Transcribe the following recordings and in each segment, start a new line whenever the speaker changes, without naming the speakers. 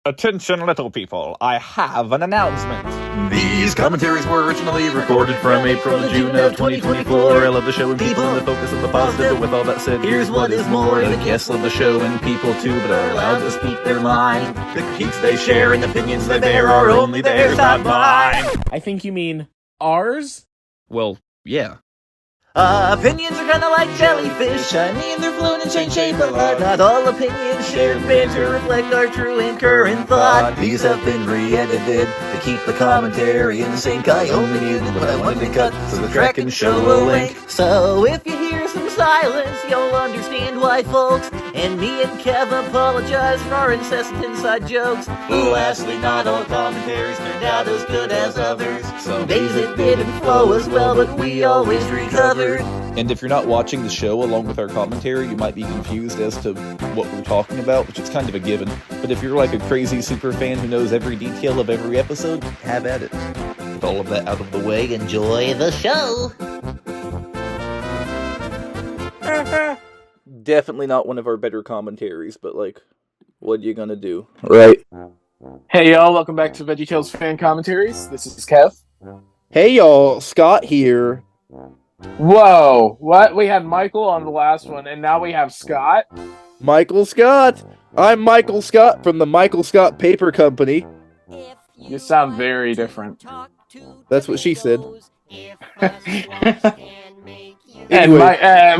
Attention, little people, I have an announcement.
These commentaries were originally recorded from April to June of 2024. I love the show and people and the focus of the positive, but with all that said, here's what is more. The guests love the show and people too, but are allowed to speak their mind. The critiques they share and opinions they bear are only theirs, not mine.
I think you mean ours?
Well, yeah.
Opinions are kinda like jellyfish. I mean, they're float and change shape a lot. Not all opinions shared banter reflect our true and current thought. These have been re-edited to keep the commentary in sync. I only muted what I wanted to cut so the track can show a link. So if you hear some silence, you'll understand why, folks. And me and Kev apologize for our incessant inside jokes. Lastly, not all commentaries turned out as good as others. Some days it didn't flow as well, but we always recovered.
And if you're not watching the show along with our commentary, you might be confused as to what we're talking about, which is kind of a given. But if you're like a crazy super fan who knows every detail of every episode, have at it. With all of that out of the way, enjoy the show! Definitely not one of our better commentaries, but like, what are you gonna do? Right.
Hey y'all, welcome back to VeggieTales Fan-Commentaries. This is Kev.
Hey y'all, Scott here.
Whoa, what? We had Michael on the last one, and now we have Scott?
Michael Scott. I'm Michael Scott from the Michael Scott Paper Company.
You sound very different.
That's what she said.
And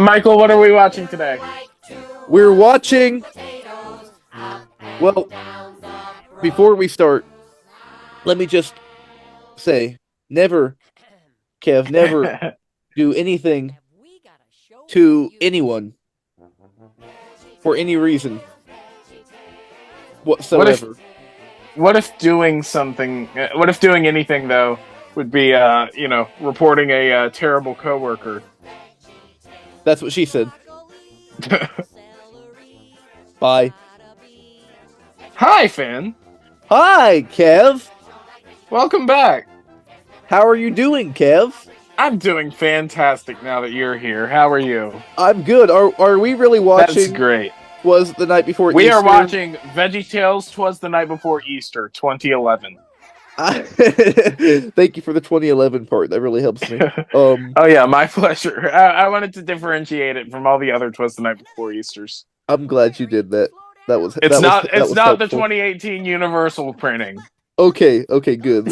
Michael, what are we watching today?
We're watching... Well, before we start, let me just say, never, Kev, never do anything to anyone for any reason whatsoever.
What if doing anything, though, would be, reporting a terrible coworker?
That's what she said. Bye.
Hi, Finn.
Hi, Kev.
Welcome back.
How are you doing, Kev?
I'm doing fantastic now that you're here. How are you?
I'm good. Are we really watching?
That's great.
Was the night before
we
Easter?
Are watching VeggieTales Twas the Night Before Easter, 2011.
Thank you for the 2011 part. That really helps me.
Oh yeah, my pleasure. I wanted to differentiate it from all the other Twas the Night Before Easters.
I'm glad you did that.
It's not
helpful.
the 2018 Universal printing.
Okay, good.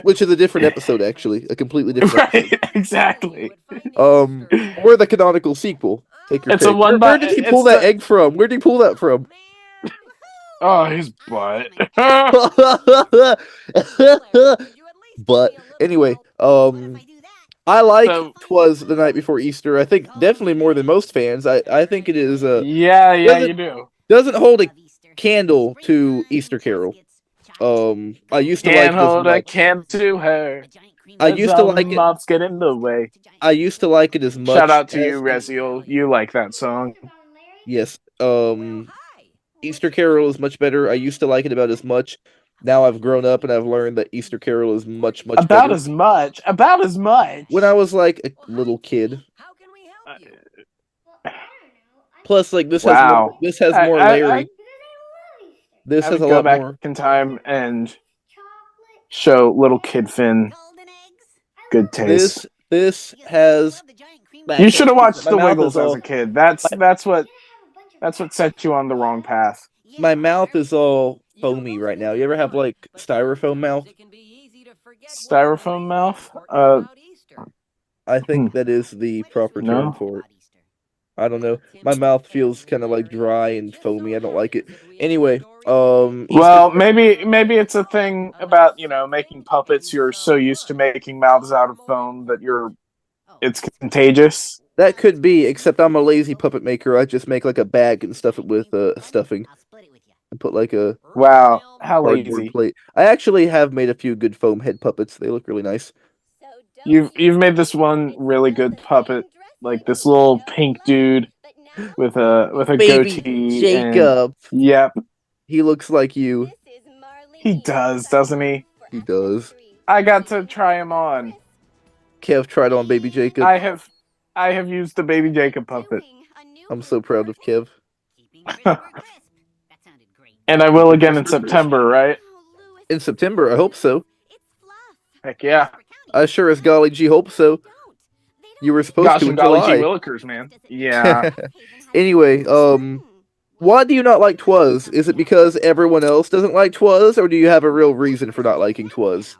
Which is a different episode, actually, a completely different.
Right, exactly.
Or the canonical sequel. Take your
pick.
Where did he pull that egg from? Where did he pull that from?
Oh, his butt.
But anyway, I like Twas the Night Before Easter. I think definitely more than most fans. I think it is.
Yeah, you do.
Doesn't hold a candle to Easter Carol. I used to
Can't
like
hold a candle to her.
I used to like it.
Mops get in the way.
I used to like it as much.
Shout out to you, Reziel. You like that song?
Yes. Easter Carol is much better. I used to like it about as much. Now I've grown up and I've learned that Easter Carol is much better.
About as much.
When I was like a little kid. Plus, like this has more layering. This has a lot more.
Go back in time and show little kid Finn good taste.
This has.
You should have watched The Wiggles as a kid. That's what set you on the wrong path.
My mouth is all foamy right now. You ever have like styrofoam mouth?
Styrofoam mouth?
I think that is the proper term for it. I don't know. My mouth feels kind of like dry and foamy. I don't like it. Anyway,
well, maybe it's a thing about, making puppets. You're so used to making mouths out of foam that it's contagious.
That could be, except I'm a lazy puppet maker. I just make like a bag and stuff it with stuffing. And put like a
how lazy
plate. I actually have made a few good foam head puppets. They look really nice.
You've made this one really good puppet. Like this little pink dude with a
Baby
goatee.
Jacob.
Yep.
He looks like you.
He does, doesn't he?
He does.
I got to try him on.
Kev tried on Baby Jacob.
I have used the Baby Jacob puppet.
I'm so proud of Kev.
And I will again in September, right?
In September, I hope so.
Heck yeah.
I sure as golly gee hope so. You were supposed
Gosh
to
and
in
golly gee
July.
willikers, man. Yeah.
Anyway, why do you not like Twas? Is it because everyone else doesn't like Twas, or do you have a real reason for not liking Twas?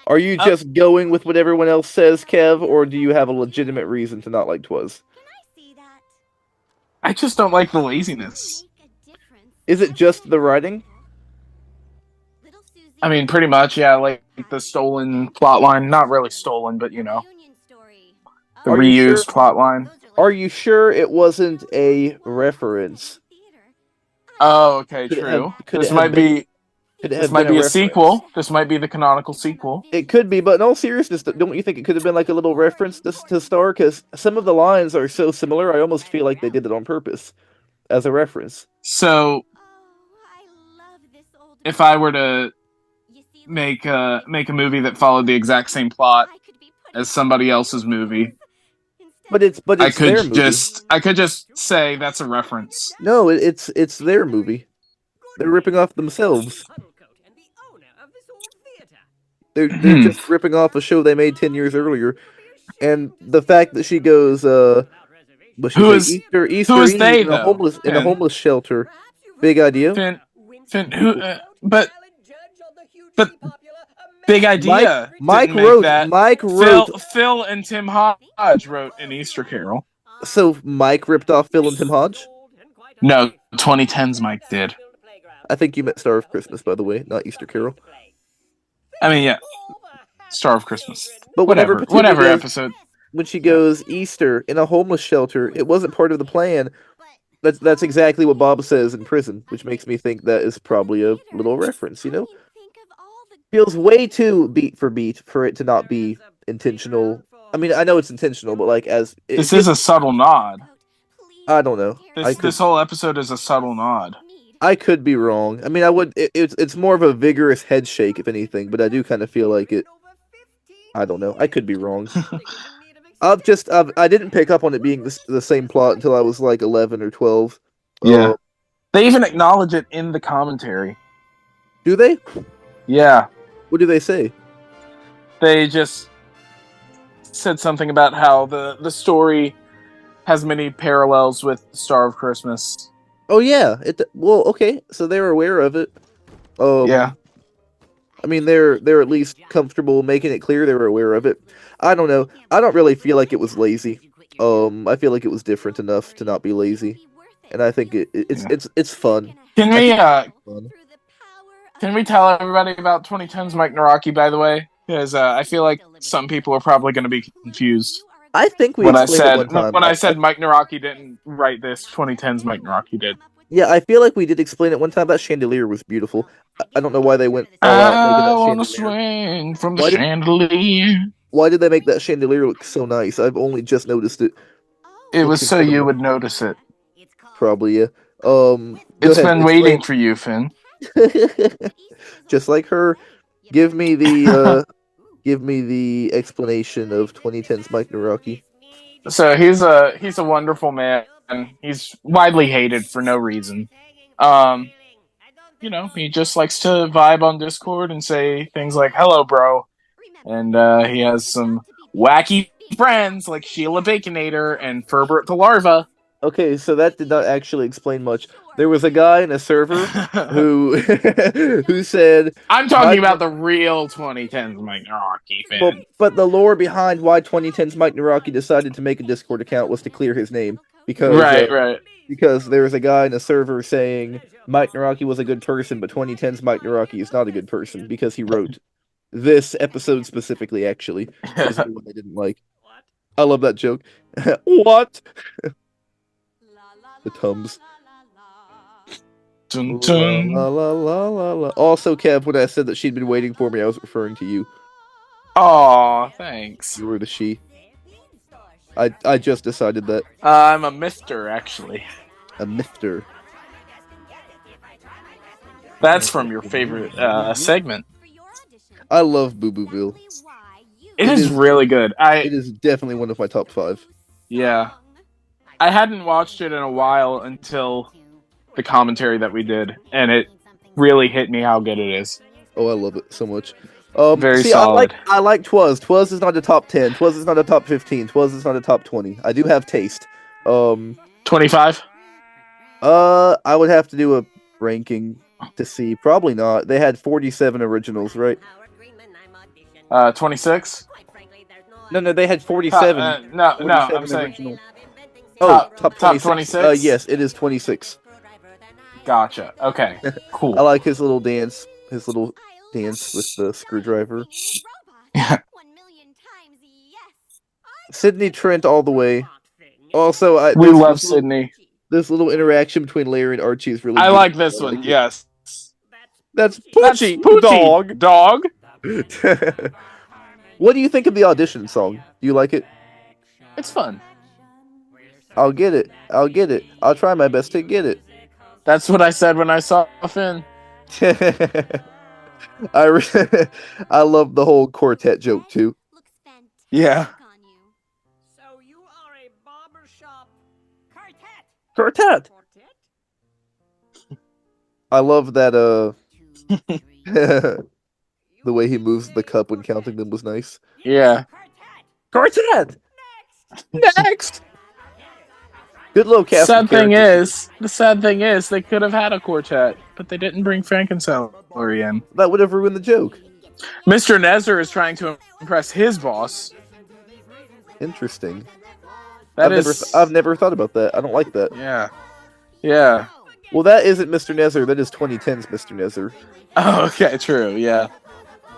Are you just going with what everyone else says, Kev, or do you have a legitimate reason to not like Twas?
I just don't like the laziness.
Is it just the writing?
I mean, pretty much, yeah, like the stolen plot line. Not really stolen, but the
Are you
reused
sure?
plot line.
Are you sure it wasn't a reference?
Oh, okay,
Could it
true.
have- could
This
it have
might
been-
be
Could it
this
have
might
been
be a
reference?
sequel. This might be the canonical sequel.
It could be, but in all seriousness, don't you think it could have been like a little reference to Star? Because some of the lines are so similar, I almost feel like they did it on purpose as a reference.
So, if I were to make a movie that followed the exact same plot as somebody else's movie,
But it's their movie.
I could just say that's a reference.
No, it's their movie. They're ripping off themselves. They're just ripping off a show they made 10 years earlier. And the fact that she goes, what she
Who
say,
is-
Easter
who is
Eve
they,
in a
though?
homeless
Finn.
shelter. Big idea.
Finn, who? But big idea.
Mike
didn't make
wrote.
that.
Mike wrote.
Phil and Tim Hodge wrote an Easter Carol.
So Mike ripped off Phil and Tim Hodge.
No, 2010's Mike did.
I think you meant Star of Christmas, by the way, not Easter Carol.
I mean, yeah, Star of Christmas.
But
Whatever
goes,
episode.
When she goes Easter in a homeless shelter, it wasn't part of the plan. That's exactly what Bob says in prison, which makes me think that is probably a little reference. Feels way too beat for it to not be intentional. I mean, I know it's intentional, but like
This is a subtle nod.
I don't know.
This whole episode is a subtle nod.
I could be wrong. I mean, it's more of a vigorous head shake, if anything, but I do kind of feel like it. I don't know. I could be wrong. I didn't pick up on it being the same plot until I was like 11 or 12.
Yeah. They even acknowledge it in the commentary.
Do they?
Yeah.
What do they say?
They just said something about how the story has many parallels with Star of Christmas.
Oh yeah. Well, okay. So they're aware of it.
Yeah.
I mean, they're at least comfortable making it clear they were aware of it. I don't know. I don't really feel like it was lazy. I feel like it was different enough to not be lazy, and I think it's fun.
Can we tell everybody about 2010's Mike Naraki, by the way? Because I feel like some people are probably going to be confused.
I think we
when I
explained
said
it one time.
when I said Mike Naraki didn't write this, 2010's Mike Naraki did.
Yeah, I feel like we did explain it one time. That chandelier was beautiful. I don't know why they went all out making that
I want to
chandelier.
swing from the chandelier.
Why did they make that chandelier look so nice? I've only just noticed it.
It was so you would notice it.
Probably, yeah.
It's been waiting for you, Finn.
Just like her. Give me the explanation of 2010's Mike Naraki.
So he's a wonderful man. He's widely hated for no reason. He just likes to vibe on Discord and say things like "Hello, bro," and he has some wacky friends like Sheila Baconator and Ferbert the Larva.
Okay, so that did not actually explain much. There was a guy in a server who said,
"I'm talking about the real 2010's Mike Naraki fan."
But the lore behind why 2010's Mike Naraki decided to make a Discord account was to clear his name because
right.
Because there was a guy in a server saying Mike Naraki was a good person, but 2010's Mike Naraki is not a good person because he wrote this episode specifically. Actually, is the one they didn't like. I love that joke. What? The Tums.
Dun, dun.
La, la, la, la, la. Also, Kev, when I said that she'd been waiting for me, I was referring to you.
Aw, thanks.
You were the she. I just decided that.
I'm a Mister, actually.
A Mister.
That's from your favorite segment.
I love Boo Booville.
It is really good.
It is definitely one of my top 5.
Yeah. I hadn't watched it in a while until the commentary that we did, and it really hit me how good it is.
Oh, I love it so much.
Very
See,
solid.
I like Twas. Twas is not a top 10. Twas is not a top 15. Twas is not a top 20. I do have taste.
25?
I would have to do a ranking to see. Probably not. They had 47 originals, right?
26?
No, they had 47.
No,
47
I'm saying
original. Oh, top 26.
26?
Yes, it is 26.
Gotcha. Okay, cool.
I like his little dance with the screwdriver. Sydney Trent all the way. Also,
We love Sydney.
This little interaction between Larry and Archie is really
I
good.
like this one, yes.
That's Poochie, dog. What do you think of the audition song? Do you like it?
It's fun.
I'll get it. I'll try my best to get it.
That's what I said when I saw Finn.
I love the whole quartet joke too.
Yeah.
So you are a barbershop
Quartet. I love that the way he moves the cup when counting them was nice.
Yeah.
Quartet.
Next.
Good little cast.
The sad thing is, they could have had a quartet, but they didn't bring Frank and Celery in.
That would have ruined the joke.
Mr. Nezer is trying to impress his boss.
Interesting.
I've
never thought about that. I don't like that.
Yeah.
Well, that isn't Mr. Nezer. That is 2010's Mr. Nezer.
Oh, okay, true. Yeah.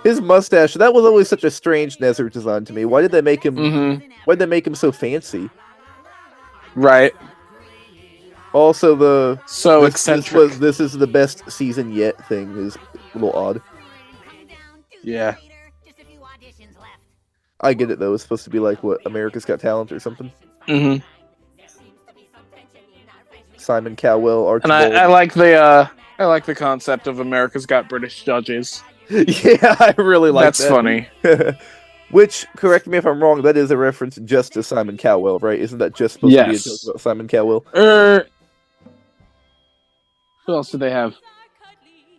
His mustache. That was always such a strange Nezer design to me. Why did they make him? Why did they make him so fancy?
Right.
Also,
eccentric.
This is the best season yet thing is a little odd.
Yeah.
I get it though. It's supposed to be like what America's Got Talent or something.
Mm-hmm.
Simon Cowell, Archie.
And I like the concept of America's Got British Judges.
Yeah, I really like that.
That's funny.
Which, correct me if I'm wrong, that is a reference just to Simon Cowell, right? Isn't that just supposed to be a joke about Simon Cowell?
Who else do they have?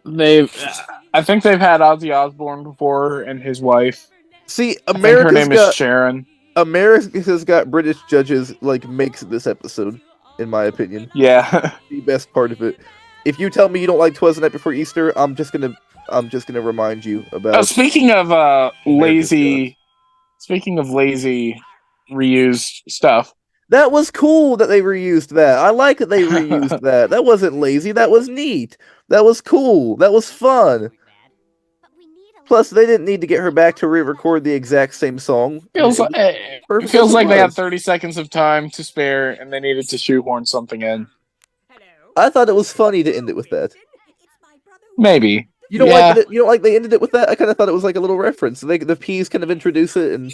I think they've had Ozzy Osbourne before and his wife.
See,
her name is Sharon.
America's Got British Judges makes this episode, in my opinion.
Yeah.
The best part of it. If you tell me you don't like Twas the Night Before Easter, I'm just gonna remind you about.
Speaking of lazy reused stuff.
That was cool that they reused that. I like that they reused that. That wasn't lazy. That was neat. That was cool. That was fun. Plus, they didn't need to get her back to re-record the exact same song.
Feels like they had 30 seconds of time to spare, and they needed to shoehorn something in.
I thought it was funny to end it with that.
Maybe.
You don't like they ended it with that? I kind of thought it was like a little reference. The P's kind of introduce it, and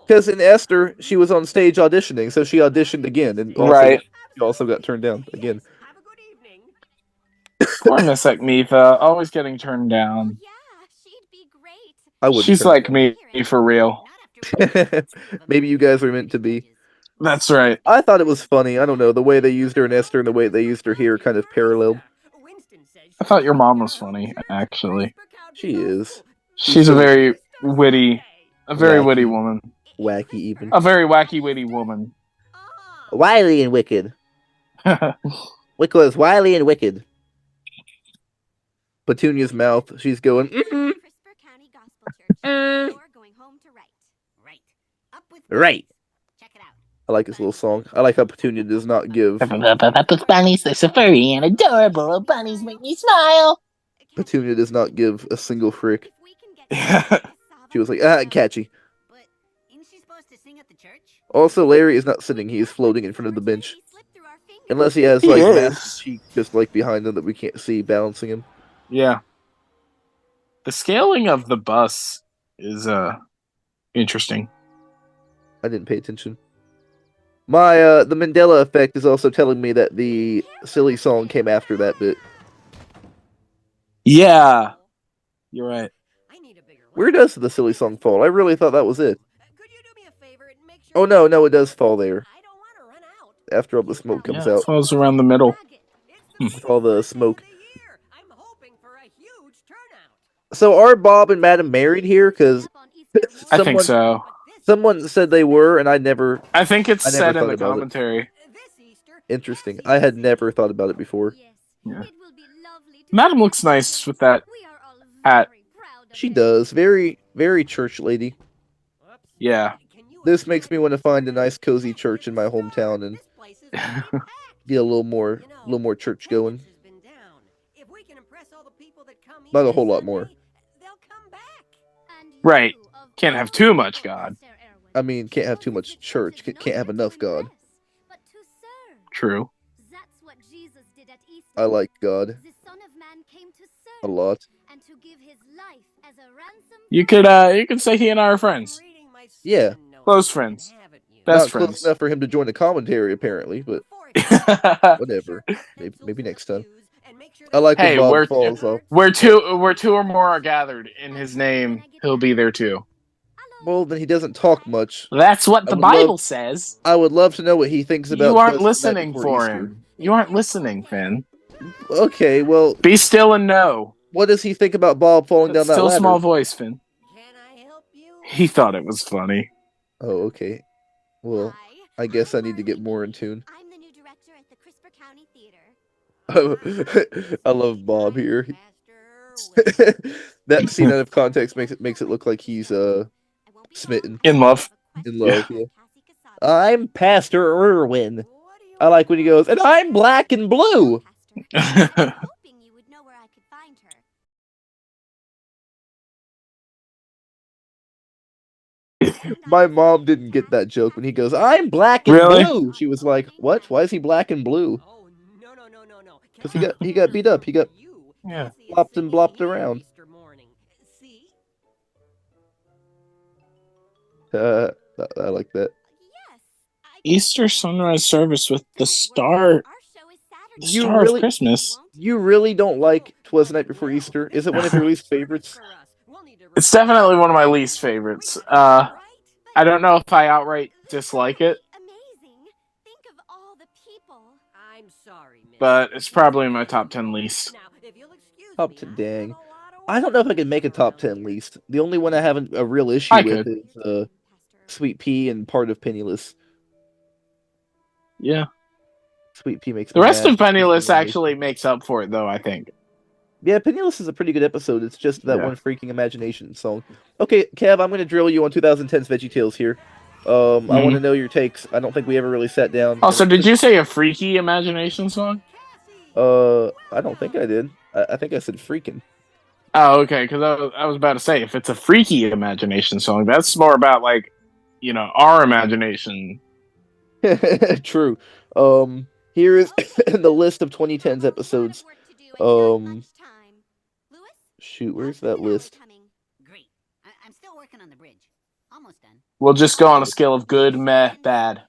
because in Esther she was on stage auditioning, so she auditioned again, and she also got turned down again.
Poor Miss Ekmitha, always getting turned down. She's like me for real.
Maybe you guys are meant to be.
That's right.
I thought it was funny. I don't know, the way they used her in Esther and the way they used her here kind of paralleled.
I thought your mom was funny, actually.
She is.
She's a very witty woman.
Wacky, even.
A very wacky, witty woman.
Wily and wicked. Wicked is wily and wicked. Petunia's mouth. She's going. Right. I like this little song. I like how Petunia does not give.
Bunnies, they're so furry and adorable. Bunnies make me smile.
Petunia does not give a single frick. She was like, catchy. Also, Larry is not sitting. He is floating in front of the bench. Unless he has massive cheek just behind him that we can't see balancing him.
Yeah. The scaling of the bus is interesting.
I didn't pay attention. My the Mandela effect is also telling me that the silly song came after that bit.
Yeah. You're right.
Where does the silly song fall? I really thought that was it. Oh no, it does fall there. After all the smoke comes out.
It falls around the middle.
with all the smoke.
I'm hoping for a huge turnout.
So are Bob and Madam married here? Because
I think so.
someone said they were, and I never
think it's
I never
said in
thought
the
about it.
commentary.
Interesting. I had never thought about it before.
Yeah. Madam looks nice with that hat.
She does. Very, very church lady.
Yeah.
This makes me want to find a nice, cozy church in my hometown and get a little more church going. Not a whole lot more.
Right. Can't have too much God.
I mean, can't have too much church. Can't have enough God.
True.
I like God a lot.
You could say he and I are friends.
Yeah.
Close friends. Best
Not close
friends.
enough for him to join the commentary, apparently, but whatever. Maybe next time. I like when
Hey,
Bob falls off.
where two or more are gathered in his name, he'll be there too.
Well, then he doesn't talk much.
That's what the
would
Bible
love-
says.
I would love to know what he thinks about.
You aren't
Twas the Night
listening
Before
for
Easter.
him. You aren't listening, Finn.
Okay, well,
Be still and know.
what does he think about Bob falling down that
Still
ladder?
small voice, Finn.
Can I help you?
He thought it was funny.
Oh, okay. Well, I guess I need to get more in tune.
I'm the new director at the CRISPR County Theater.
I love Bob here. That scene out of context makes it look like he's smitten,
In love.
in love. Yeah. I'm Pastor Irwin. I like when he goes, and I'm black and blue.
Hoping you would know where I could find her.
My mom didn't get that joke when he goes, I'm black and
Really?
blue. She was like, what? Why is he black and blue?
Oh, no.
Because he got beat up. He got
Yeah.
flopped and blopped around. I like that.
Yes.
Easter sunrise service with the star
You
star
really-
of Christmas.
You really don't like Twas the Night Before Easter? Is it one of your least favorites?
It's definitely one of my least favorites. I don't know if I outright dislike it,
Amazing. Think of all the people.
I'm sorry, miss.
but it's probably my top 10 least.
Now, if you'll excuse
Top
me,
10,
I'm
dang.
doing a lot of
I don't know if I
work
can make a top 10 least. The only one I have a real issue
I
with
could.
is Sweet Pea and part of Penniless.
Yeah.
Sweet Pea makes
The
me
rest
mad.
of Penniless actually makes up for it, though, I think.
Yeah, Penniless is a pretty good episode. It's just that
Yeah.
one freaking imagination song. Okay, Kev, I'm going to drill you on 2010's VeggieTales here. I want to know your takes. I don't think we ever really sat down.
Also, did you say a freaky imagination song?
I don't think I did. I think I said freaking.
Oh, okay, because I was about to say, if it's a freaky imagination song, that's more about, like, our imagination.
True. Here is the list of 2010's episodes. Shoot, where's that list?
Great. I'm still working on the bridge. Almost done.
We'll just go on a scale of good, meh, bad.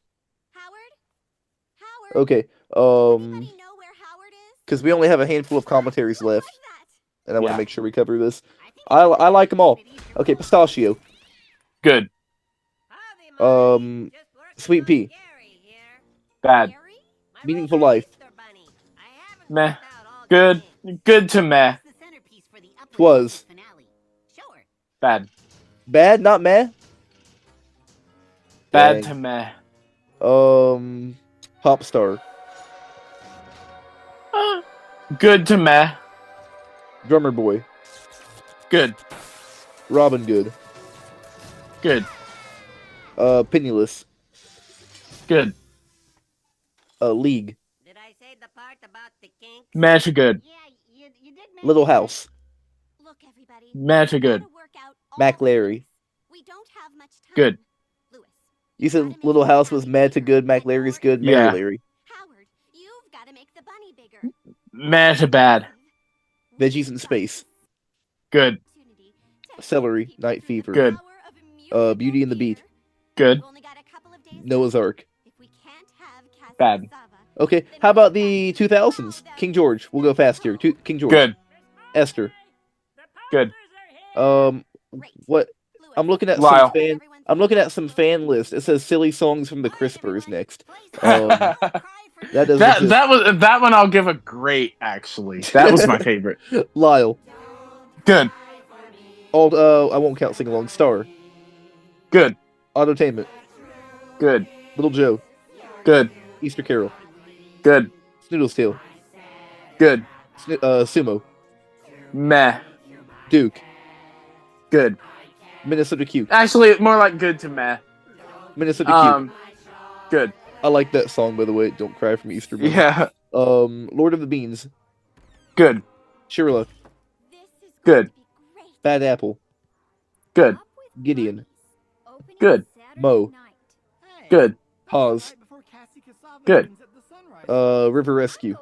Howard?
Okay.
Anybody know where Howard is?
Because we only have a handful of commentaries left,
Like that.
and I want to
Yeah.
make sure we cover this. I like them all. Okay, Pistachio.
Good.
Sweet Pea.
Bad.
Meaningful Life.
Meh. Good. Good to meh.
It's the centerpiece for the upload
Twas.
finale. Sure.
Bad.
Bad, not meh.
Bad
Dang.
to meh.
Pop Star.
Good to meh.
Drummer Boy.
Good.
Robin Good.
Good.
Penniless.
Good.
League.
Did I say the part about the kink?
Meh to good.
Yeah, you did mention
Little
that.
House.
Look, everybody.
Meh to good.
Gotta work out all
Mac
the
Larry.
kinks. We don't have much time.
Good.
Lewis.
You said Little House was mad to good, Mac Larry's good, Mary
Yeah.
Larry.
Howard, you've got to make the bunny bigger.
Meh to bad.
Veggies in Space.
Good.
Celery, Night Fever.
Good.
Beauty and the Beat.
Good.
Noah's Ark.
Bad.
Okay, how about the 2000s? King George. We'll go fast here. King George.
Good.
Esther.
Good.
What? I'm looking at
Lyle.
some fan. I'm looking at some fan list. It says silly songs from the Crispers next. That doesn't
That
exist.
that was that one. I'll give a great. Actually, that was my favorite.
Lyle.
Good.
Old, I won't count Sing Along. Star.
Good.
Autotainment.
Good.
Little Joe.
Good.
Easter Carol.
Good.
Snoodle's Tale.
Good.
Sumo.
Meh.
Duke.
Good.
Minnesota Cute.
Actually, more like good to meh.
Minnesota Cute.
Good.
I like that song, by the way. Don't Cry from Easter Bunny.
Yeah.
Lord of the Beans.
Good.
Shirla.
Good.
Bad Apple.
Good.
Gideon.
Good.
Mo.
Good.
Pause.
Good.
River Rescue.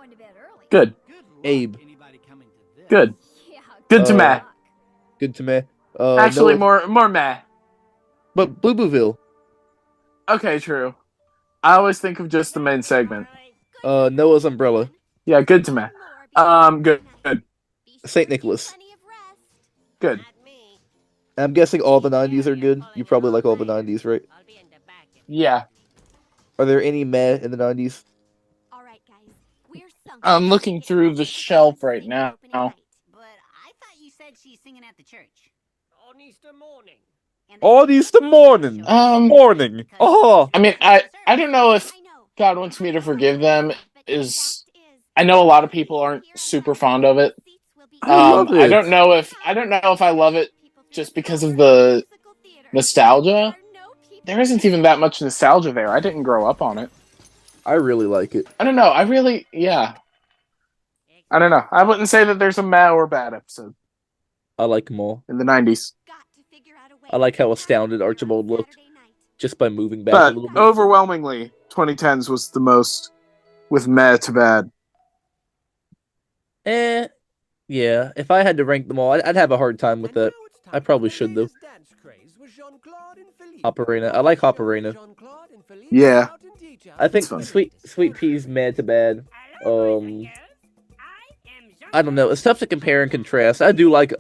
Good.
Abe.
Good. Good to meh.
Good to meh.
Actually,
Noah,
more meh.
but Boo Booville.
Okay, true. I always think of just the main segment.
Noah's Umbrella.
Yeah, good to meh. Good. Good.
Saint Nicholas.
Good.
I'm guessing all the 90s are good. You probably like all the 90s, right?
Yeah.
Are there any meh in the 90s?
I'm looking through the shelf right now.
But I thought you said she's singing at the church.
On Easter morning.
On Easter morning. Morning. Oh.
I mean, I don't know if God wants me to forgive them. I know a lot of people aren't super fond of it.
I love it.
I don't know if I love it just because of the nostalgia. There isn't even that much nostalgia there. I didn't grow up on it.
I really like it.
I don't know. I don't know. I wouldn't say that there's a meh or bad episode
I like them all.
in the 90s.
I like how astounded Archibald looked just by moving back
But
a little bit.
overwhelmingly, 2010s was the most with meh to bad.
Yeah. If I had to rank them all, I'd have a hard time with that. I probably should, though. Hopperina. I like Hopperina.
Yeah.
I think
fun.
Sweet Pea's mad to bad. I don't know. It's tough to compare and contrast. I do like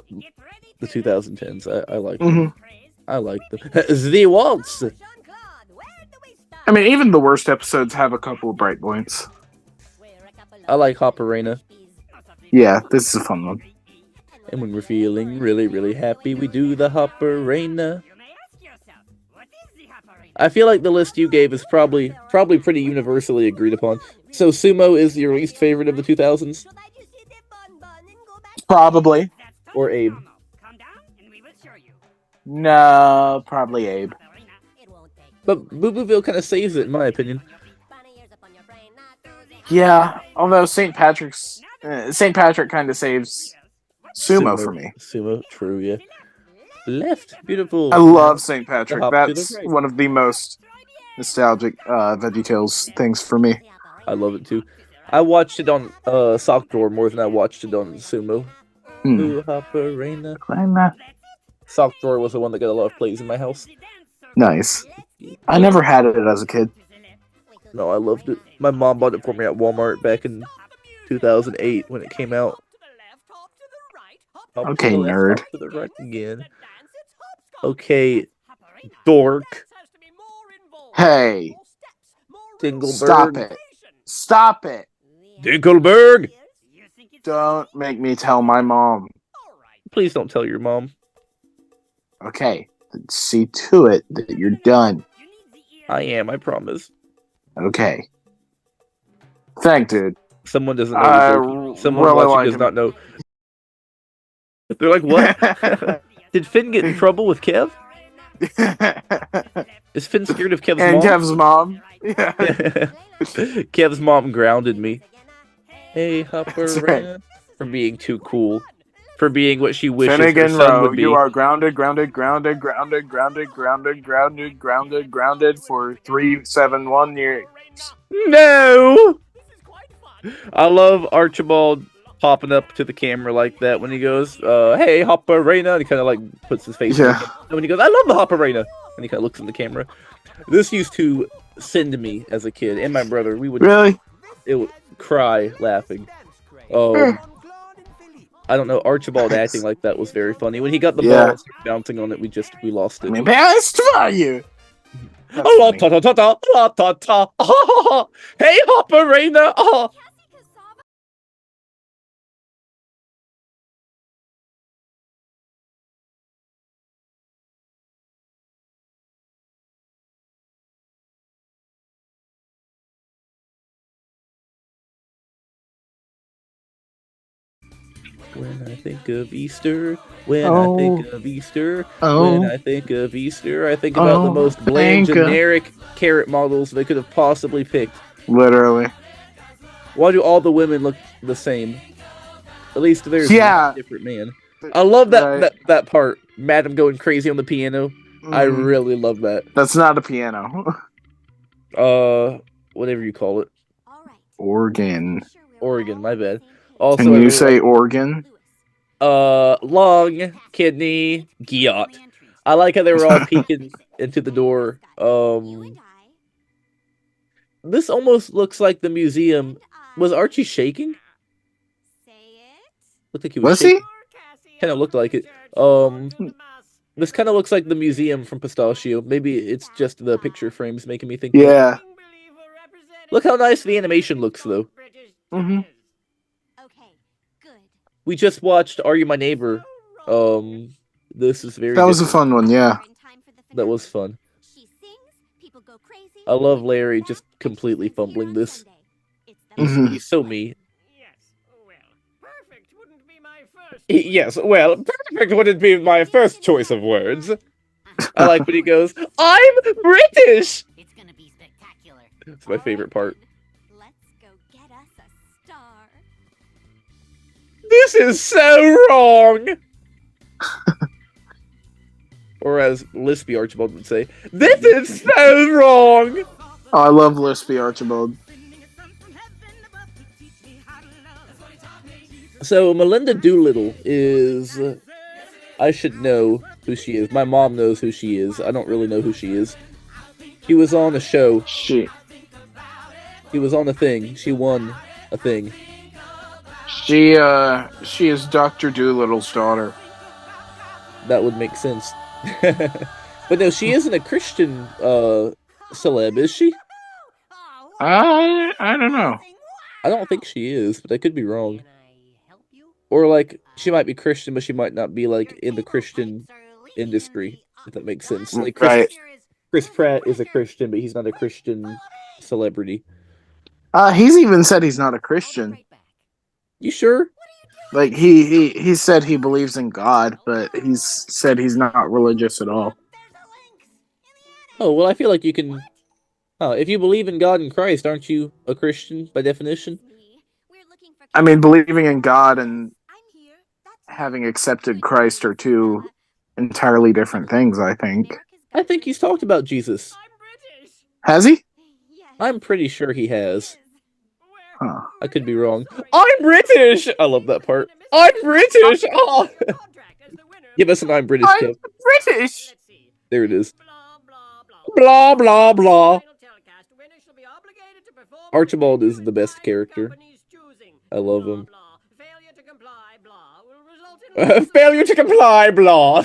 the 2010s. I like them. I like them. The Waltz.
I mean, even the worst episodes have a couple of bright points.
I like Hopperina.
Yeah, this is a fun one.
And when we're feeling really, really happy, we do the Hopperina. I feel like the list you gave is probably pretty universally agreed upon. So Sumo is your least favorite of the 2000s?
Probably.
Or Abe?
No, probably Abe.
But Boo Booville kind of saves it, in my opinion.
Yeah, although St. Patrick kind of saves Sumo for me.
Sumo, true, yeah. Left, beautiful.
I love St. Patrick.
hop to the
That's
right.
one of the most nostalgic VeggieTales things for me.
I love it too. I watched it on Sock Drawer more than I watched it on Sumo. Ooh, Hopperina. Sock Drawer was the one that got a lot of plays in my house.
Nice. I never had it as a kid.
No, I loved it. My mom bought it for me at Walmart back in 2008 when it came out. Hop
Okay,
to the left,
nerd.
hop to the right again. Okay, dork.
Hey,
Dingleberg.
stop it. Stop it.
Dinkelberg!
Don't make me tell my mom.
Please don't tell your mom.
Okay, see to it that you're done.
I am, I promise.
Okay. Thank, dude.
Someone doesn't know.
I
you're joking. Someone
really
watching
like
does
him.
not know. They're like, what? Did Finn get in trouble with Kev? Is Finn scared of Kev's
And
mom?
Kev's mom. Yeah.
Kev's mom grounded me. Hey, Hopper,
right.
for being too cool. For being what she wishes her
Finnegan
son
Rowe,
would be.
you are grounded for 371 years.
No! I love Archibald popping up to the camera like that when he goes, hey, Hopperina, and he kind of like puts his face
Yeah.
and when he goes, I love the Hopperina, and he kind of looks in the camera. This used to send me as a kid, and my brother, we would cry laughing. I don't know, Archibald acting like that was very funny. When he got the ball and started bouncing on it, we lost it.
Mi best for you. That's
La
funny.
ta ta ta ta, la ta ta. Hey, operator. When I think of Easter, when I think of Easter, when I think of Easter, I think about the most bland, generic carrot models they could have possibly picked.
Literally.
Why do all the women look the same? At least there's
Yeah.
one different man. I love that
Right.
that part. Madam going crazy on the piano. I really love that.
That's not a piano.
Whatever you call it.
Organ.
Organ, my bad. Also,
Can you say organ?
lung, kidney, gyot. I like how they were all peeking into the door. This almost looks like the museum. Was Archie shaking? Looked like he was shaking. Kind of looked like it. This kind of looks like the museum from Pistachio. Maybe it's just the picture frames making me think that.
Yeah.
Look how nice the animation looks, though.
Mm-hmm.
We just watched Are You My Neighbor? This is very
That was a
different.
fun one, yeah.
That was fun. I love Larry just completely fumbling this. He's so me. Yes, well, perfect wouldn't be my first choice of words. I like when he goes, I'm British!
It's gonna be spectacular.
It's my favorite part.
Let's go get us a star.
This is so wrong! Or as Lispy Archibald would say, this is so wrong!
Oh, I love Lispy Archibald.
So, Melinda Doolittle is... I should know who she is. My mom knows who she is. I don't really know who she is. She was on a show. She was on a thing. She won a thing.
She is Dr. Doolittle's daughter.
That would make sense. But no, she isn't a Christian celeb, is she?
I don't know.
I don't think she is, but I could be wrong. Or like she might be Christian, but she might not be like in the Christian industry, if that makes sense. Like Chris Pratt is a Christian, but he's not a Christian celebrity.
He's even said he's not a Christian.
You sure?
Like he said he believes in God, but he's said he's not religious at all.
Oh, well, I feel like you can... Oh, if you believe in God and Christ, aren't you a Christian by definition?
I mean, believing in God and having accepted Christ are two entirely different things, I think.
I think he's talked about Jesus.
Has he?
I'm pretty sure he has.
Huh.
I could be wrong. I'm British! I love that part. I'm British! Oh! Give us an I'm British, Kev.
British!
There it is. Blah, blah, blah. Archibald is the best character. I love him. Failure to comply, blah.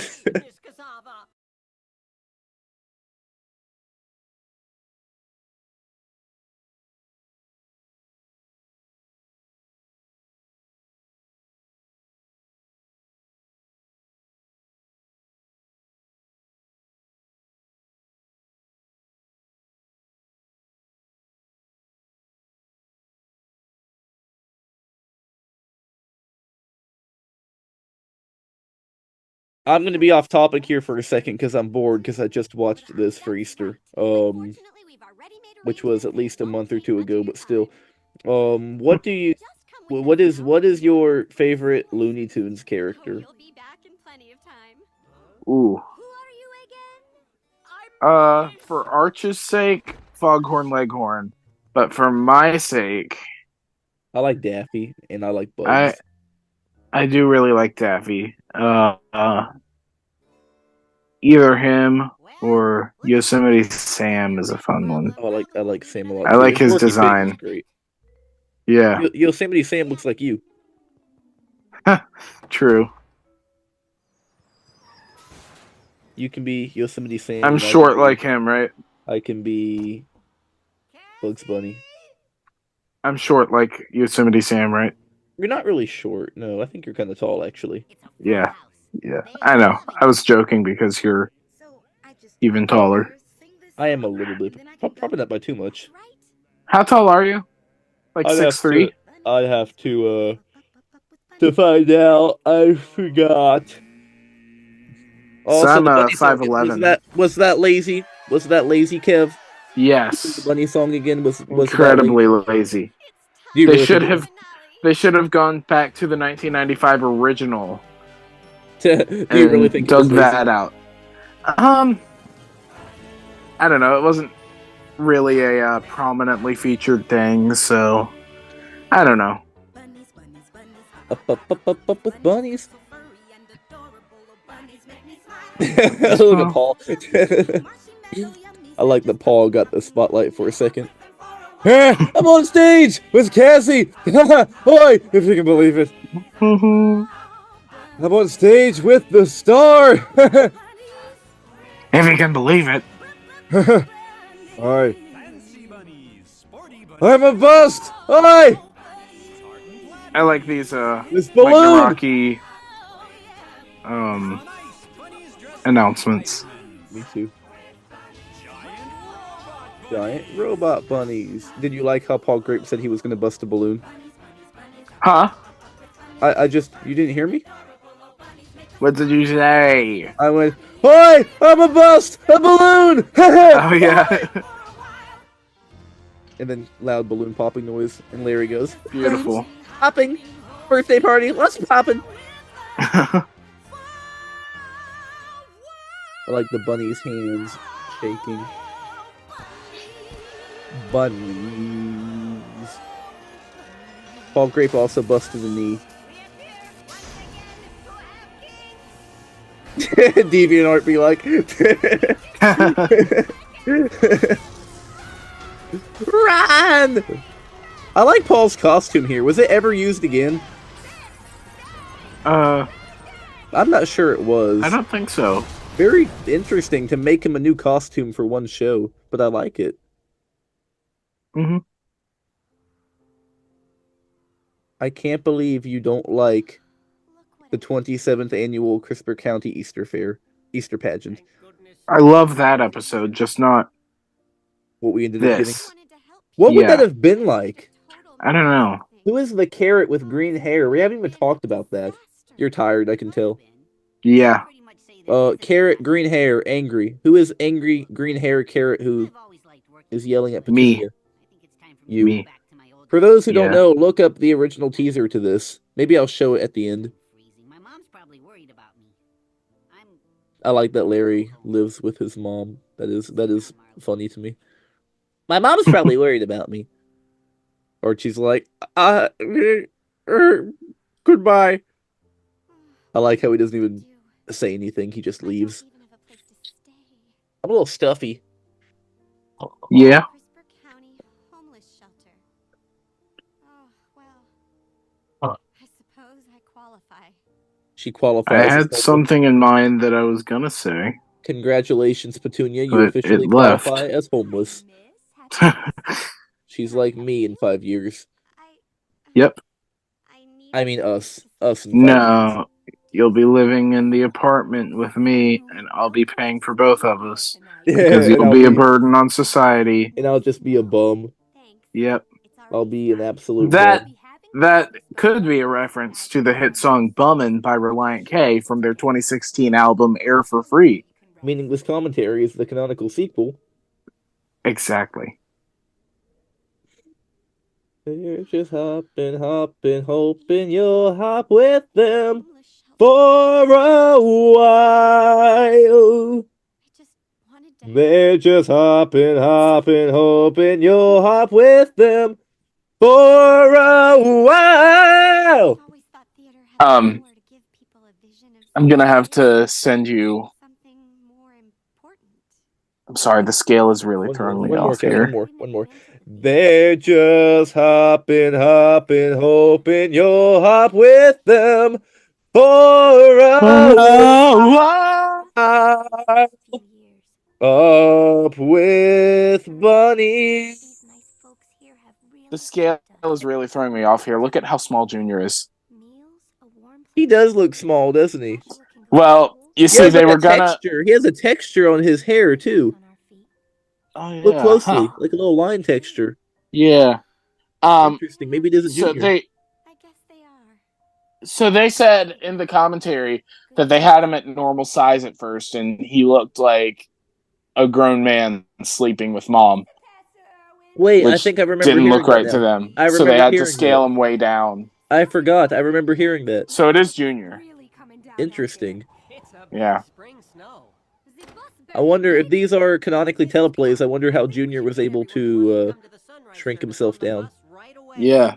I'm going to be off topic here for a second because I'm bored because I just watched this for Easter. Which was at least a month or two ago, but still. What is your favorite Looney Tunes character?
Ooh. For Arch's sake, Foghorn Leghorn. But for my sake,
I like Daffy and I like Bugs.
I do really like Daffy. Either him or Yosemite Sam is a fun one.
Oh, I like Sam a lot.
I like his design.
Great.
Yeah.
Yosemite Sam looks like you. You can be Yosemite Sam.
I'm
and
short like him, right?
I can be Bugs Bunny.
I'm short like Yosemite Sam, right?
You're not really short. No, I think you're kind of tall, actually.
It's a full
Yeah.
house.
Yeah, I know. I was joking because you're even taller.
I am a little bit. Probably not by too much.
How tall are you? Like
I'd have
6'3"?
to find out. I forgot.
So
Also,
I'm
the bunny song.
5'11".
Was that lazy? Was that lazy, Kev? The
Yes.
bunny song again was
Incredibly lazy.
Do you
They
really
should
think
have gone back to the 1995 original
Do you really think it was
dug
lazy?
that out. I don't know. It wasn't really a prominently featured thing, so I don't know.
Up with bunnies. Look at Paul. I like that Paul got the spotlight for a second. I'm on stage with Cassie. Boy, if you can believe it. I'm on stage with the star.
If you can believe it.
Hi. I'm a bust. Hi.
I like these
This
like
balloon.
Rocky announcements.
Me too. Giant robot bunnies. Did you like how Paul Grape said he was going to bust a balloon?
Huh?
You didn't hear me?
What did you say?
I went, hi, I'm a bust, a balloon!
Oh yeah.
And then loud balloon popping noise, and Larry goes,
Beautiful.
popping, birthday party, let's popping. I like the bunny's hands shaking. Bunnies. Paul Grape also busted a knee. DeviantArt be like, run! I like Paul's costume here. Was it ever used again? I'm not sure it was.
I don't think so.
Very interesting to make him a new costume for one show, but I like it.
Mm-hmm.
I can't believe you don't like the 27th annual Crisper County Easter pageant.
I love that episode, just not
What we ended up getting.
this.
What would
Yeah.
that have been like?
I don't know.
Who is the carrot with green hair? We haven't even talked about that. You're tired, I can tell.
Yeah.
Carrot, green hair, angry. Who is angry, green hair carrot who is yelling at
Me.
Petunia? You.
Me.
For those who don't
Yeah.
know, look up the original teaser to this. Maybe I'll show it at the end.
My mom's probably worried about me.
I like that Larry lives with his mom. That is funny to me. My mom's probably worried about me. Or she's like, goodbye. I like how he doesn't even say anything. He just leaves. I'm a little stuffy.
Yeah.
Crisper County homeless shelter. Oh, well.
Huh.
I suppose I qualify.
She qualifies.
I
as
had
homeless.
something in mind that I was gonna say.
Congratulations, Petunia. You
But
officially
it left.
qualify as homeless. She's like me in 5 years.
Yep.
I mean us. Us in 5 years.
No. You'll be living in the apartment with me, and I'll be paying for both of us. Because
and
you'll be a burden on society.
And I'll just be a bum.
Yep.
I'll be an absolute
That
bum.
that could be a reference to the hit song Bummin' by Reliant K from their 2016 album Air for Free.
Meaningless Commentary is the canonical sequel.
Exactly.
They're just hopping, hoping you'll hop with them for a while. They're just hopping, hoping you'll hop with them for a while.
I'm gonna have to send you. I'm sorry, the scale is really throwing me off here.
One more. They're just hopping, hoping you'll hop with them for a while. Up with Bunny.
The scale is really throwing me off here. Look at how small Junior is.
He does look small, doesn't he?
Well, you
He
see,
has
they
like
were
a
gonna.
texture. He has a texture on his hair too.
Oh
Look
yeah,
closely,
huh?
like a little line texture.
Yeah.
Interesting. Maybe it isn't
So
Junior.
I guess they are.
So they said in the commentary that they had him at normal size at first, and he looked like a grown man sleeping with mom,
Wait, I
which
think I remember
didn't
hearing
look
that
right to
now.
them.
I
So they
remember
had to
hearing that.
scale him way down.
I forgot. I remember hearing that.
So it is Junior.
Interesting.
Yeah.
I wonder if these are canonically teleplays. I wonder how Junior was able to shrink himself down.
Yeah.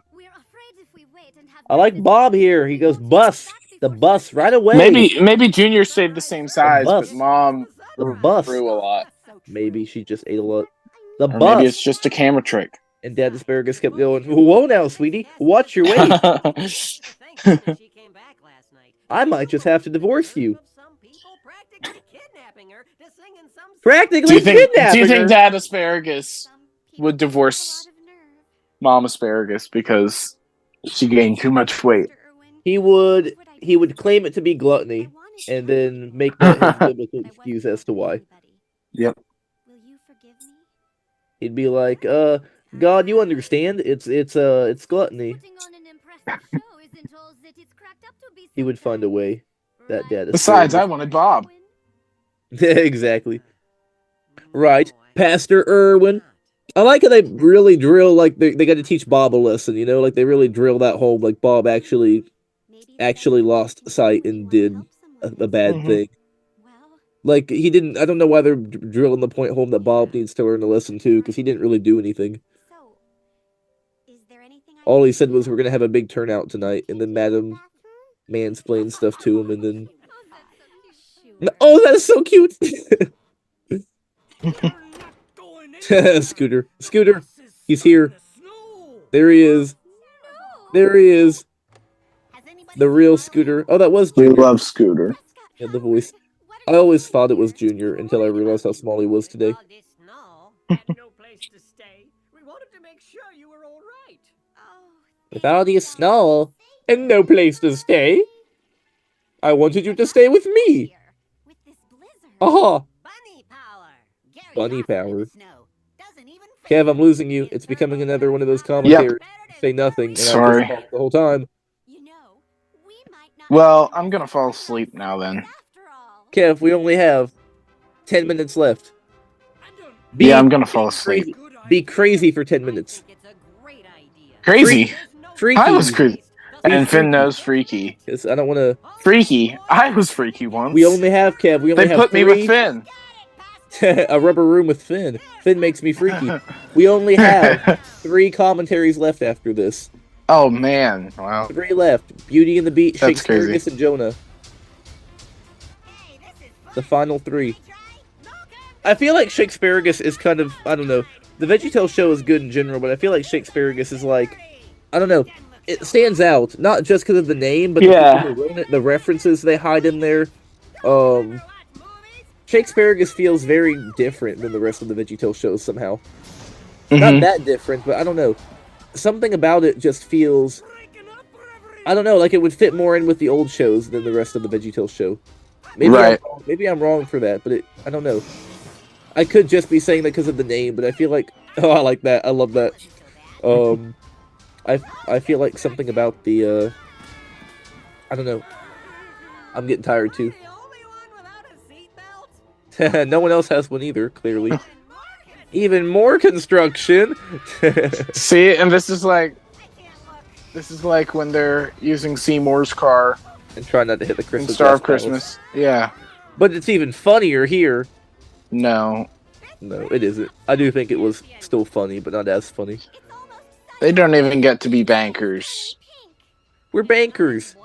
I like Bob here. He goes bus. The bus right away.
Maybe Junior stayed the same size, but
bus.
mom
The bus.
grew a lot.
Maybe she just ate a lot. The
Or
bus.
maybe it's just a camera trick.
And Dad Asparagus kept going, whoa now, sweetie. Watch your weight. I might just have to divorce you. Practically kidnapping
do you think
her.
Dad Asparagus would divorce Mom Asparagus because she gained too much weight?
He would claim it to be gluttony and then make that his biblical excuse as to why.
Yep.
He'd be like, God, you understand? It's gluttony. He would find a way. That Dad.
Besides, I wanted Bob.
Exactly. Right. Pastor Irwin. I like how they really drill, like, they got to teach Bob a lesson, you know? Like, they really drill that home, like, Bob actually lost sight and did a bad thing. Like, he didn't, I don't know why they're drilling the point home that Bob needs to learn a lesson, too, because he didn't really do anything. All he said was, we're going to have a big turnout tonight, and then Madam mansplained stuff to him, and then... Oh, that is so cute! Scooter. Scooter! He's here. There he is. There he is. The real Scooter. Oh, that was Junior.
We love Scooter.
Yeah, the voice. I always thought it was Junior until I realized how small he was today. Without you snow and no place to stay, I wanted you to stay with me. Aha! Bunny power. Kev, I'm losing you. It's becoming another one of those commentaries.
Yep.
Say nothing, and
Sorry.
I just talk the whole time.
Well, I'm gonna fall asleep now then.
Kev, we only have 10 minutes left.
I'm gonna fall asleep.
Be crazy for 10 minutes.
Crazy?
Freaky.
I was crazy. And Finn knows freaky.
Because I don't want to...
Freaky? I was freaky once.
We only have, Kev, we only
They
have
put me with Finn.
A rubber room with Finn. Finn makes me freaky. We only have 3 commentaries left after this.
Oh, man. Wow.
3 left. Beauty and the Beast,
That's
Shakespeare,
crazy.
and Jonah. The final 3. I feel like Shakespearegus is kind of, I don't know. The VeggieTales show is good in general, but I feel like Shakespearegus is like, I don't know. It stands out, not just because of the name, but the people who wrote it, the references they hide in there. Shakespearegus feels very different than the rest of the VeggieTales shows somehow. Not that different, but I don't know. Something about it just feels, I don't know, like it would fit more in with the old shows than the rest of the VeggieTales show. Maybe I'm wrong for that, but I don't know. I could just be saying that because of the name, but I feel like, oh, I like that. I love that. I feel like something about the, I don't know. I'm getting tired too. No one else has one either, clearly. Even more construction.
See, and this is like when they're using Seymour's car
and try not to hit the Christmas.
Star of Christmas. Yeah.
But it's even funnier here.
No,
it isn't. I do think it was still funny, but not as funny.
They don't even get to be bankers.
We're bankers.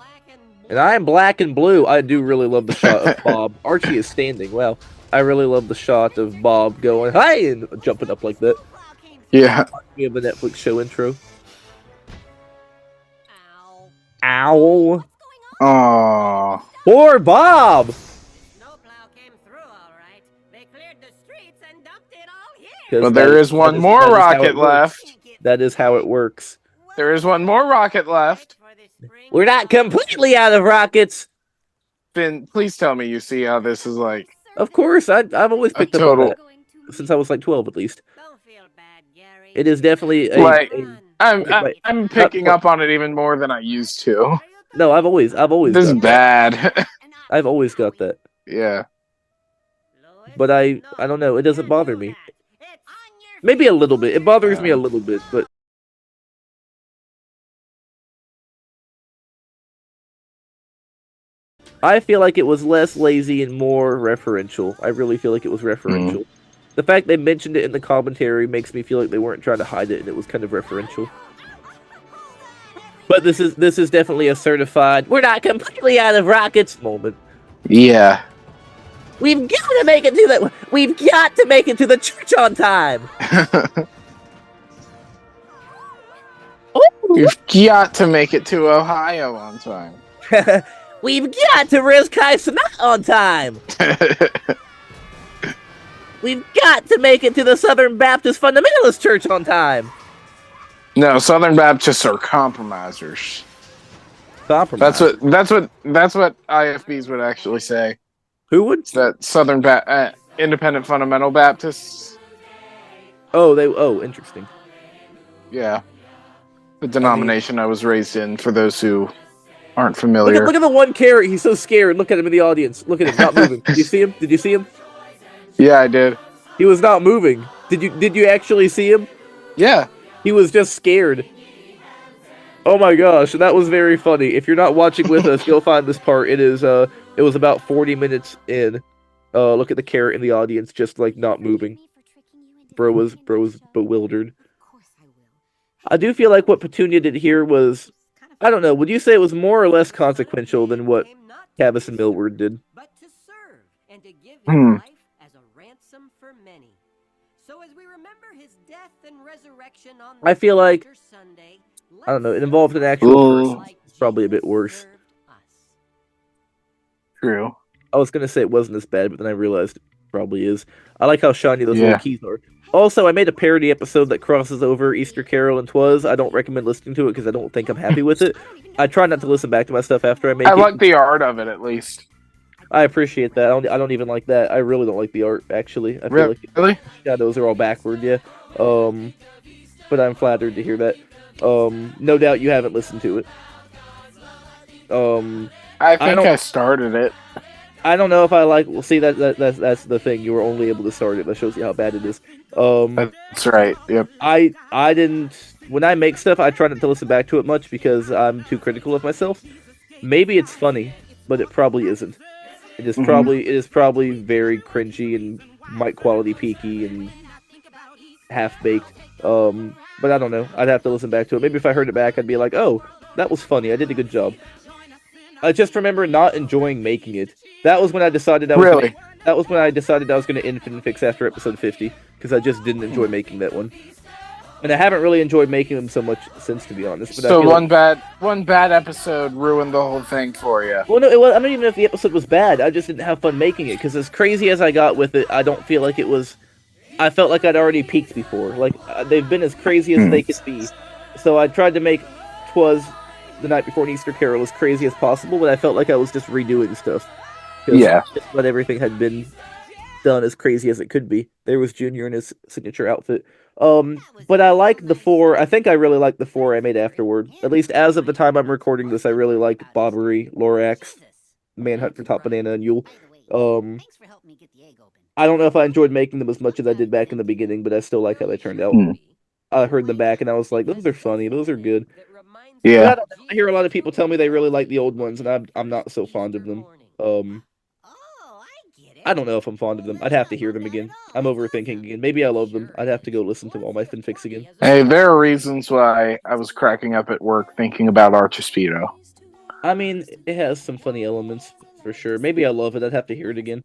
And I am black and blue. I do really love the shot of Bob. Archie is standing. Wow. I really love the shot of Bob going, hi, and jumping up like that.
Yeah.
We have the Netflix show intro. Ow.
Aww.
Poor Bob!
But there is one more rocket left.
That is how it works.
There is one more rocket left.
We're not completely out of rockets.
Finn, please tell me you see how this is like.
Of course, I've always picked up on that since I was like 12 at least.
Don't feel bad, Gary.
It is definitely
I'm picking up on it even more than I used to.
No, I've always
This is bad.
I've always got that.
Yeah.
But I don't know, it doesn't bother me. Maybe a little bit. It bothers me a little bit, but I feel like it was less lazy and more referential. I really feel like it was referential. The fact they mentioned it in the commentary makes me feel like they weren't trying to hide it and it was kind of referential. But this is definitely a certified "we're not completely out of rockets" moment.
Yeah.
We've got to make it to the church on time.
You've got to make it to Ohio on time.
We've got to Riz Kai Sanat on time. We've got to make it to the Southern Baptist Fundamentalist Church on time.
No, Southern Baptists are compromisers.
Compromise.
That's what IFBs would actually say.
Who would?
That Southern Independent Fundamental Baptists.
Oh, interesting.
Yeah. The denomination I was raised in, for those who aren't familiar.
Look at the one carrot. He's so scared. Look at him in the audience. Look at him, not moving. Did you see him? Did you see him?
Yeah, I did.
He was not moving. Did you actually see him?
Yeah.
He was just scared. Oh my gosh, that was very funny. If you're not watching with us, you'll find this part. It was about 40 minutes in. Look at the carrot in the audience, just like not moving. Bro was bewildered. I do feel like what Petunia did here was, I don't know, would you say it was more or less consequential than what Cavus and Millward did?
But to serve and to give his life as a ransom for many. So as we remember his death and resurrection on
I feel like,
Sunday,
I don't know, it involved an actual person. It's probably a bit worse.
True.
I was going to say it wasn't as bad, but then I realized it probably is. I like how shiny those little keys are. Also, I made a parody episode that crosses over Easter Carol and Twas. I don't recommend listening to it because I don't think I'm happy with it. I try not to listen back to my stuff after I make it.
I like the art of it, at least.
I appreciate that. I don't even like that. I really don't like the art, actually. I feel like
really?
Shadows are all backward, yeah. But I'm flattered to hear that. No doubt you haven't listened to it.
I think I started it.
I don't know if I like. Well, see, that's the thing. You were only able to start it. That shows you how bad it is.
That's right. Yep.
I didn't. When I make stuff, I try not to listen back to it much because I'm too critical of myself. Maybe it's funny, but it probably isn't. It is probably very cringy and mic quality peaky and half baked. But I don't know. I'd have to listen back to it. Maybe if I heard it back, I'd be like, "Oh, that was funny. I did a good job." I just remember not enjoying making it. That was when I decided I was going to end Fin Fix after episode 50 because I just didn't enjoy making that one. And I haven't really enjoyed making them so much since, to be honest. But
so one bad episode ruined the whole thing for you.
Well, no, I don't even know if the episode was bad. I just didn't have fun making it because as crazy as I got with it, I don't feel like it was. I felt like I'd already peaked before. Like they've been as crazy as they could be. So I tried to make Twas the Night Before an Easter Carol as crazy as possible, but I felt like I was just redoing stuff.
Yeah.
But everything had been done as crazy as it could be. There was Junior in his signature outfit. But I like the 4. I think I really like the 4 I made afterward. At least as of the time I'm recording this, I really like Bobbery, Lorax, Manhunt for Top Banana, and Yule. I don't know if I enjoyed making them as much as I did back in the beginning, but I still like how they turned out. I heard them back and I was like, those are funny, those are good.
Yeah.
I hear a lot of people tell me they really like the old ones, and I'm not so fond of them. I don't know if I'm fond of them. I'd have to hear them again. I'm overthinking again. Maybe I love them. I'd have to go listen to all my fanfics again.
Hey, there are reasons why I was cracking up at work thinking about Archespedo.
I mean, it has some funny elements, for sure. Maybe I love it. I'd have to hear it again.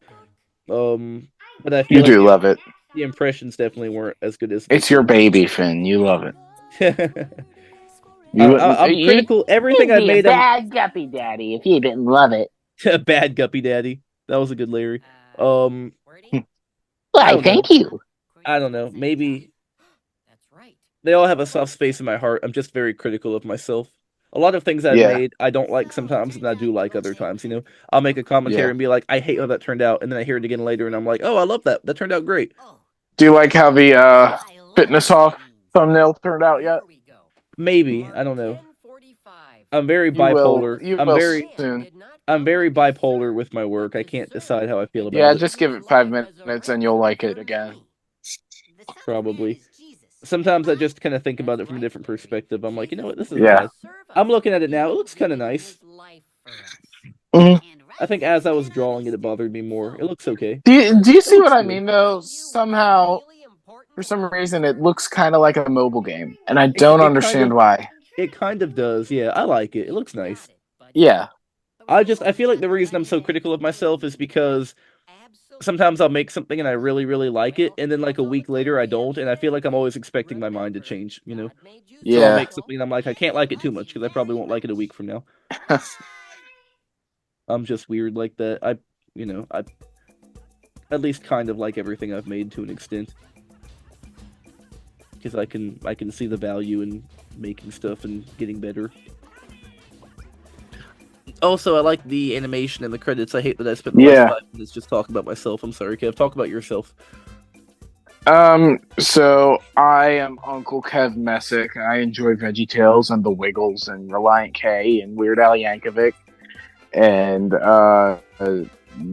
But I feel
you do love it.
The impressions definitely weren't as good as...
It's your baby, Finn. You love it.
I'm critical. Everything I made...
Bad guppy daddy if you didn't love it.
Bad guppy daddy. That was a good Larry.
Why, thank you.
I don't know. Maybe
That's right.
they all have a soft space in my heart. I'm just very critical of myself. A lot of things I've
Yeah.
made, I don't like sometimes, and I do like other times. You know, I'll make a commentary
Yeah.
and be like, "I hate how that turned out," and then I hear it again later, and I'm like, "Oh, I love that. That turned out great."
Do you like how the fitness off thumbnail turned out yet?
Maybe, I don't know. I'm very
You will.
bipolar.
You
I'm
will
very
soon.
I'm very bipolar with my work. I can't decide how I feel about
Yeah,
it.
just give it 5 minutes and you'll like it again.
Probably. Sometimes I just kind of think about it from a different perspective. I'm like, you know what, this is
Yeah.
nice. I'm looking at it now. It looks kind of nice.
Mhm.
I think as I was drawing it, it bothered me more. It looks okay.
Do you see
looks
what I
good.
mean though? Somehow, for some reason, it looks kind of like a mobile game, and I
It
don't
kind
understand
of-
why.
It kind of does. Yeah, I like it. It looks nice.
Yeah.
I feel like the reason I'm so critical of myself is because sometimes I'll make something and I really, really like it, and then like a week later I don't, and I feel like I'm always expecting my mind to change, you know? So I'll
Yeah.
make something and I'm like, I can't like it too much because I probably won't like it a week from now. I'm just weird like that. I at least kind of like everything I've made to an extent. Because I can see the value in making stuff and getting better. Also, I like the animation and the credits. I hate that I spent the last 5 minutes just talking about myself. I'm sorry, Kev. Talk about yourself.
So I am Uncle Kev Messick. I enjoy VeggieTales and The Wiggles and Reliant K and Weird Al Yankovic. And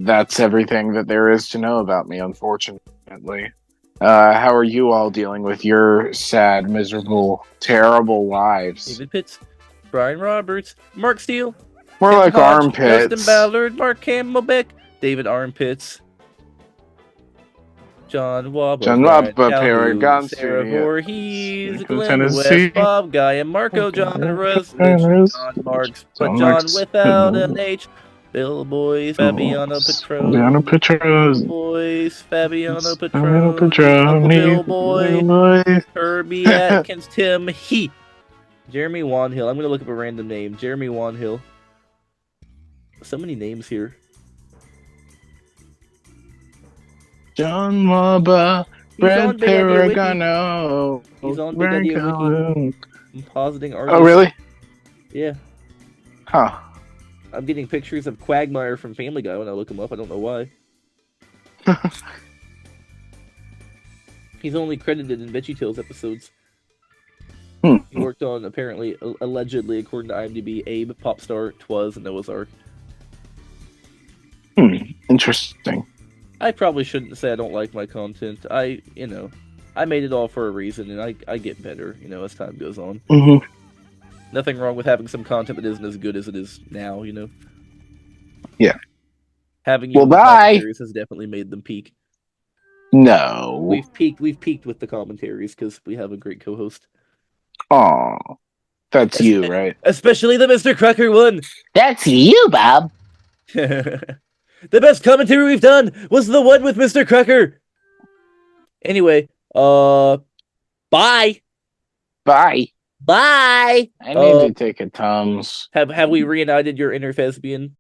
that's everything that there is to know about me, unfortunately. How are you all dealing with your sad, miserable, terrible lives?
David Pitts, Brian Roberts, Mark Steele,
More
Tim
like
Hodge,
armpits.
Justin Ballard, Mark Campbellbeck, David Armpits, John Wabba,
John
Brian
Wabba,
Calhoun,
Paragon
Sarah
Studio,
Voorhees,
from
Glenn
Tennessee.
West, Bob Guy, and Marco John Rusnich, John Marks, but John without an H, Bill Boys, Fabiano Patron,
Fabiano Patron,
Boys, Fabiano
Fabiano
Patron,
Patron,
Uncle Bill Boy,
Boy.
Herbie Atkins, Tim He, Jeremy Wanhill. I'm gonna look up a random name. Jeremy Wanhill. So many names here.
John Wabba, Brad
Big Idea Wiki.
Paragano.
He's on Big Idea Wiki.
Calhoun.
I'm positing artists.
Oh, really?
Yeah.
Huh.
I'm getting pictures of Quagmire from Family Guy when I look him up. I don't know why. He's only credited in VeggieTales episodes. He worked on, apparently, allegedly, according to IMDb, Abe, Popstar, Twas, and Noah's Ark.
Interesting.
I probably shouldn't say I don't like my content. I made it all for a reason, and I get better, as time goes on.
Mm-hmm.
Nothing wrong with having some content that isn't as good as it is now,
Yeah.
Having you
Well,
in the
bye.
commentaries has definitely made them peak.
No.
We've peaked with the commentaries because we have a great co-host.
Aw. That's you, right?
Especially the Mr. Cracker one!
That's you, Bob.
The best commentary we've done was the one with Mr. Cracker! Anyway, bye!
Bye.
Bye!
I need to take a Tums.
Have we reunited your inner thespian?